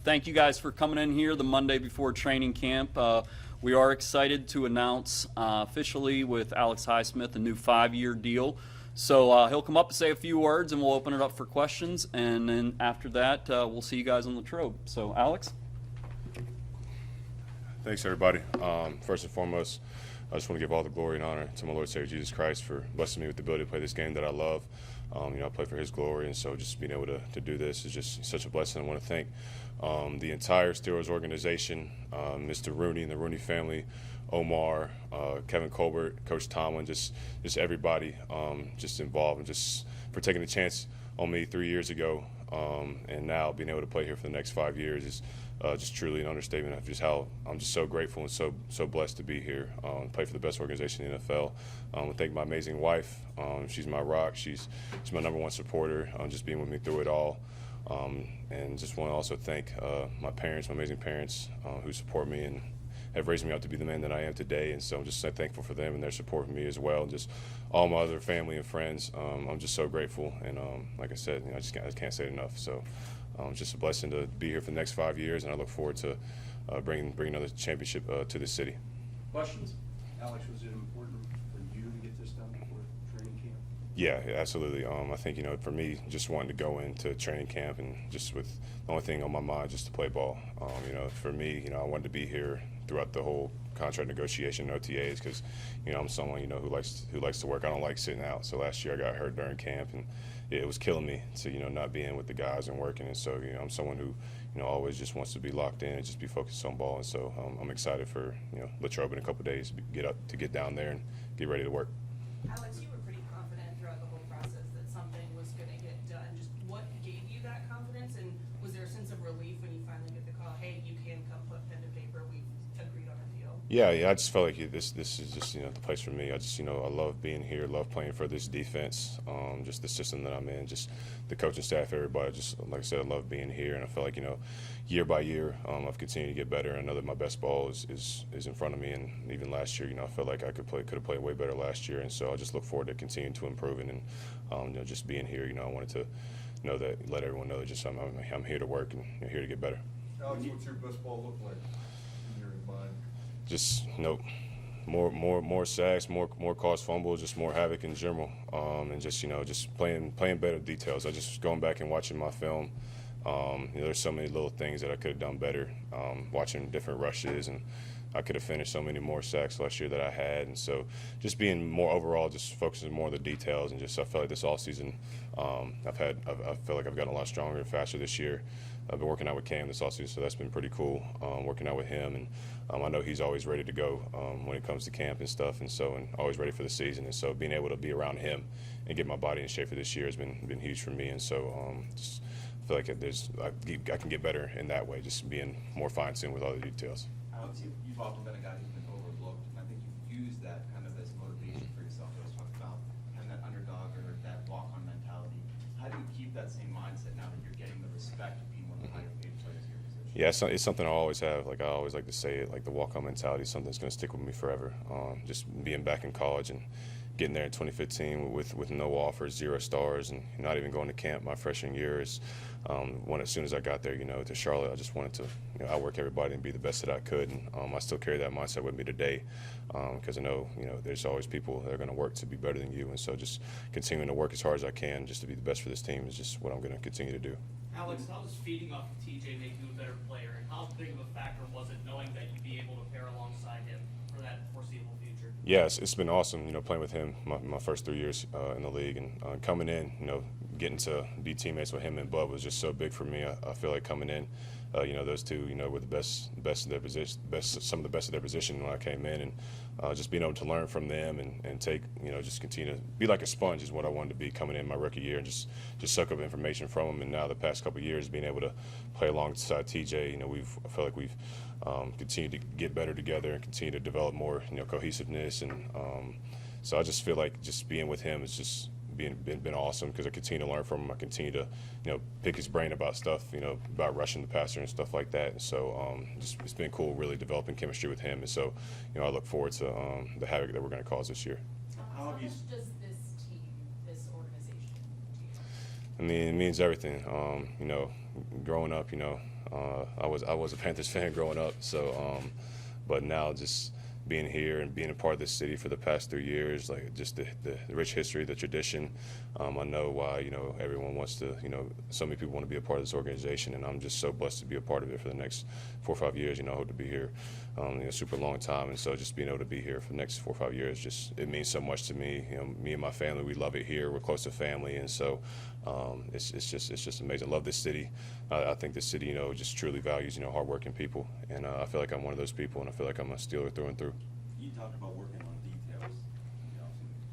Thank you guys for coming in here the Monday before training camp. We are excited to announce officially with Alex Highsmith a new 5-year deal. So he'll come up and say a few words and we'll open it up for questions. And then after that, we'll see you guys on the Latrobe. So Alex? Thanks, everybody. First and foremost, I just want to give all the glory and honor to my Lord and Savior Jesus Christ for blessing me with the ability to play this game that I love. I play for His glory, and so just being able to do this is just such a blessing. I want to thank the entire Steelers organization, Mr. Rooney and the Rooney family, Omar, Kevin Colbert, Coach Tomlin, just everybody just involved, and just for taking a chance on me 3 years ago, and now being able to play here for the next 5 years is just truly an understatement of just how I'm just so grateful and so blessed to be here, play for the best organization in the NFL. I thank my amazing wife. She's my rock. She's my #1 supporter, just being with me through it all. And just want to also thank my parents, my amazing parents, who support me and have raised me up to be the man that I am today. And so I'm just so thankful for them and their support for me as well. And just all my other family and friends. I'm just so grateful. And like I said, I can't say it enough. So it's just a blessing to be here for the next 5 years, and I look forward to bringing another championship to this city. Questions? Alex, was it important for you to get this done before training camp? Yeah, absolutely. I think, for me, just wanting to go into training camp and just with the only thing on my mind just to play ball. For me, I wanted to be here throughout the whole contract negotiation, OTAs, because, I'm someone, who likes to work. I don't like sitting out. So last year I got hurt during camp, and it was killing me to, not being with the guys and working. And so, I'm someone who, always just wants to be locked in and just be focused on ball. And so I'm excited for, Latrobe in a couple of days to get down there and get ready to work. Alex, you were pretty confident throughout the whole process that something was going to get done. Just what gave you that confidence, and was there a sense of relief when you finally get the call, hey, you can come put pen to paper, we've agreed on a deal? Yeah, I just felt like this is just, the place for me. I just, I love being here, love playing for this defense, just the system that I'm in, just the coaching staff, everybody. Just, like I said, I love being here, and I feel like, year by year, I've continued to get better. I know that my best ball is in front of me, and even last year, I felt like I could have played way better last year, and so I just look forward to continuing to improving and, just being here. I wanted to let everyone know that just I'm here to work and here to get better. Alex, what's your best ball look like in your mind? Just more sacks, more caused fumbles, just more havoc in general, and just just playing better details. I just going back and watching my film. There's so many little things that I could have done better. Watching different rushes, and I could have finished so many more sacks last year that I had. And so just being more overall, just focusing more on the details, and just I felt like this offseason, I feel like I've gotten a lot stronger and faster this year. I've been working out with Cam this offseason, so that's been pretty cool, working out with him. And I know he's always ready to go when it comes to camp and stuff, and always ready for the season. And so being able to be around him and get my body in shape for this year has been huge for me. And so just feel like I can get better in that way, just being more fine-tuned with all the details. Alex, you've often been a guy who's been overlooked, and I think you've used that kind of as motivation for yourself. I was talking about having that underdog or that walk-on mentality. How do you keep that same mindset now that you're getting the respect of being one of the higher paid players in your position? Yeah, it's something I always have. Like, I always like to say it, like the walk-on mentality is something that's going to stick with me forever. Just being back in college and getting there in 2015 with no offers, 0 stars, and not even going to camp my freshman year is as soon as I got there, to Charlotte, I just wanted to outwork everybody and be the best that I could. And I still carry that mindset with me today, because I know there's always people that are going to work to be better than you. And so just continuing to work as hard as I can just to be the best for this team is just what I'm going to continue to do. Alex, how does feeding off of TJ make you a better player, and how big of a factor was it knowing that you'd be able to pair alongside him for that foreseeable future? Yes, it's been awesome, playing with him my first 3 years in the league, and coming in, getting to be teammates with him and Bud was just so big for me. I feel like coming in, those two, were the best of their position, some of the best of their position when I came in, and just being able to learn from them and take, just continue to be like a sponge is what I wanted to be coming in my rookie year, and just suck up information from them. And now the past couple of years, being able to play alongside TJ, I feel like we've continued to get better together and continue to develop more, cohesiveness, and so I just feel like just being with him is just been awesome, because I continue to learn from him. I continue to pick his brain about stuff, about rushing the passer and stuff like that. And so it's been cool really developing chemistry with him. And so I look forward to the havoc that we're going to cause this year. How much does this team, this organization, do you? I mean, it means everything. growing up, I was a Panthers fan growing up. So, but now just being here and being a part of this city for the past 3 years, like just the rich history, the tradition. I know why, everyone wants to, so many people want to be a part of this organization, and I'm just so blessed to be a part of it for the next 4 or 5 years. I hope to be here, super long time, and so just being able to be here for the next 4 or 5 years, just it means so much to me. Me and my family, we love it here. We're close to family, and so it's just amazing. I love this city. I think this city, just truly values, hardworking people, and I feel like I'm one of those people, and I feel like I'm a Steeler through and through. You talked about working on details.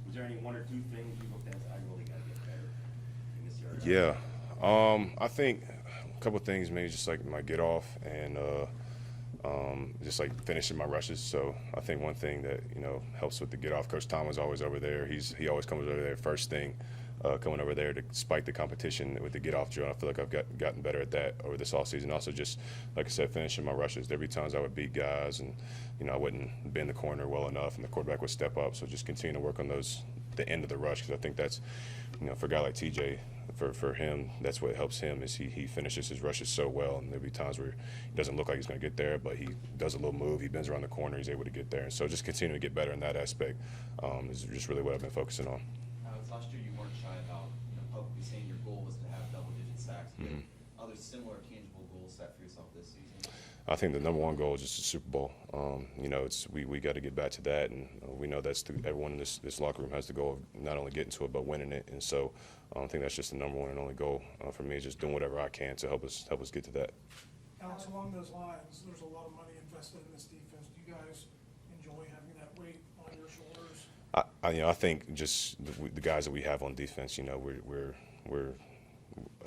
Was there any 1 or 2 things you looked at that I really got to get better in this area? Yeah, I think a couple things, maybe just like my get off and just like finishing my rushes. So I think one thing that helps with the get off. Coach Tomlin's always over there. He always comes over there first thing, coming over there to spike the competition with the get off drill. I feel like I've gotten better at that over this offseason. Also, just like I said, finishing my rushes. There'd be times I would beat guys and I wouldn't be in the corner well enough, and the quarterback would step up. So just continue to work on the end of the rush, because I think that's for a guy like TJ. For him, that's what helps him is he finishes his rushes so well, and there'll be times where he doesn't look like he's going to get there, but he does a little move, he bends around the corner, he's able to get there. And so just continue to get better in that aspect is just really what I've been focusing on. Alex, last year you weren't shy about publicly saying your goal was to have double-digit sacks. Mhm. Other similar tangible goals set for yourself this season? I think the number one goal is just the Super Bowl. We got to get back to that, and we know everyone in this locker room has the goal of not only getting to it but winning it. And so I think that's just the number one and only goal for me, is just doing whatever I can to help us get to that. Alex, along those lines, there's a lot of money invested in this defense. Do you guys enjoy having that weight on your shoulders? I think just the guys that we have on defense, I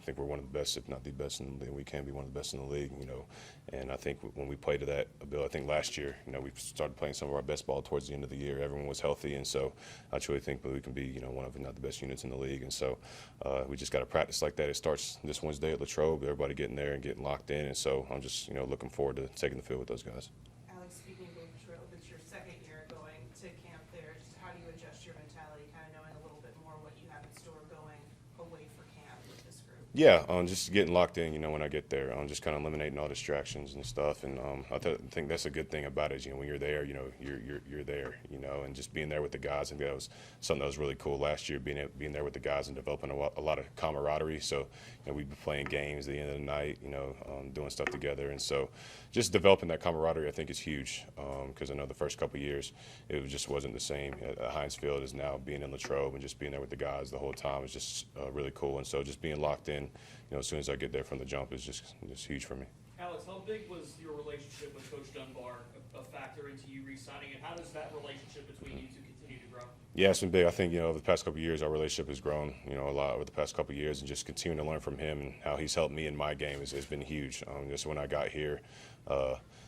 think we're one of the best, if not the best, and we can be one of the best in the league, And I think when we play to that ability, I think last year, we started playing some of our best ball towards the end of the year. Everyone was healthy, and so I truly think that we can be, one of, if not the best units in the league. And so we just got to practice like that. It starts this Wednesday at Latrobe. Everybody getting there and getting locked in, and so I'm just, looking forward to taking the field with those guys. Alex, speaking of Latrobe, it's your second year going to camp there. Just how do you adjust your mentality, kind of knowing a little bit more what you have in store going away for camp with this group? Yeah, just getting locked in, when I get there, just kind of eliminating all distractions and stuff. And I think that's a good thing about it. When you're there, you're there, and just being there with the guys. And that was something that was really cool last year, being there with the guys and developing a lot of camaraderie. So, we'd be playing games at the end of the night, doing stuff together. And so just developing that camaraderie, I think, is huge, because I know the first couple of years it just wasn't the same. Highsmith is now being in Latrobe and just being there with the guys the whole time is just really cool. And so just being locked in, as soon as I get there from the jump is just huge for me. Alex, how big was your relationship with Coach Dunbar a factor into you re-signing, and how does that relationship between you two continue to grow? Yeah, it's been big. I think, over the past couple of years, our relationship has grown, a lot over the past couple of years, and just continuing to learn from him and how he's helped me in my game has been huge. Just when I got here,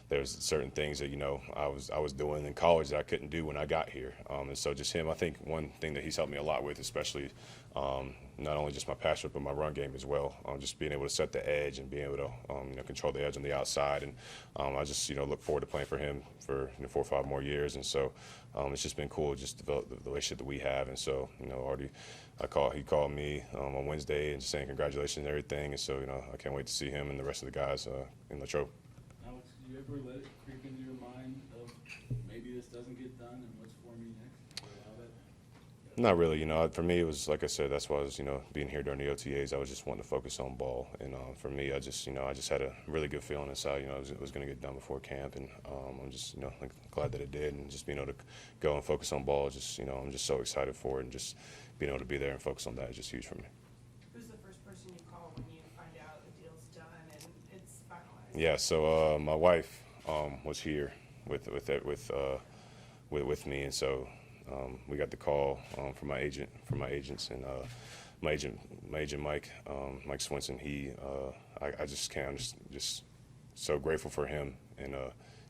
there's certain things that, I was doing in college that I couldn't do when I got here. And so just him, I think one thing that he's helped me a lot with, especially not only just my pass rush, but my run game as well. Just being able to set the edge and being able to, control the edge on the outside. And I just, look forward to playing for him for 4 or 5 more years. And so it's just been cool just to develop the relationship that we have. And so, he called me on Wednesday and just saying congratulations and everything. And so, I can't wait to see him and the rest of the guys in Latrobe. Alex, did you ever let it creep into your mind of maybe this doesn't get done and what's for me next? Did you allow that? Not really, for me it was, like I said, that's why I was, being here during the OTAs, I was just wanting to focus on ball. And for me, I just had a really good feeling inside, it was going to get done before camp. And I'm just, glad that it did. And just being able to go and focus on ball, just, I'm just so excited for it. And just being able to be there and focus on that is just huge for me. Who's the first person you call when you find out the deal's done and it's finalized? Yeah, so my wife was here with me, and so we got the call from my agents, and my agent Mike Swinson. I just can't. I'm just so grateful for him and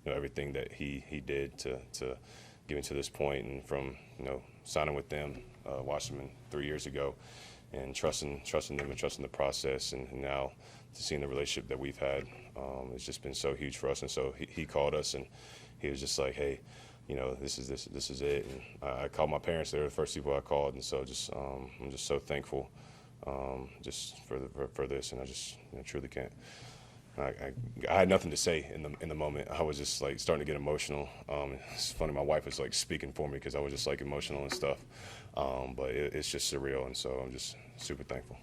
everything that he did to get me to this point, and from signing with them, watching them 3 years ago, and trusting them and trusting the process, and now to seeing the relationship that we've had, it's just been so huge for us. And so he called us, and he was just like, hey, this is it. And I called my parents. They were the first people I called, and so I'm just so thankful just for this, and I just truly can't. I had nothing to say in the moment. I was just like starting to get emotional. It's funny, my wife was like speaking for me because I was just like emotional and stuff. But it's just surreal, and so I'm just super thankful.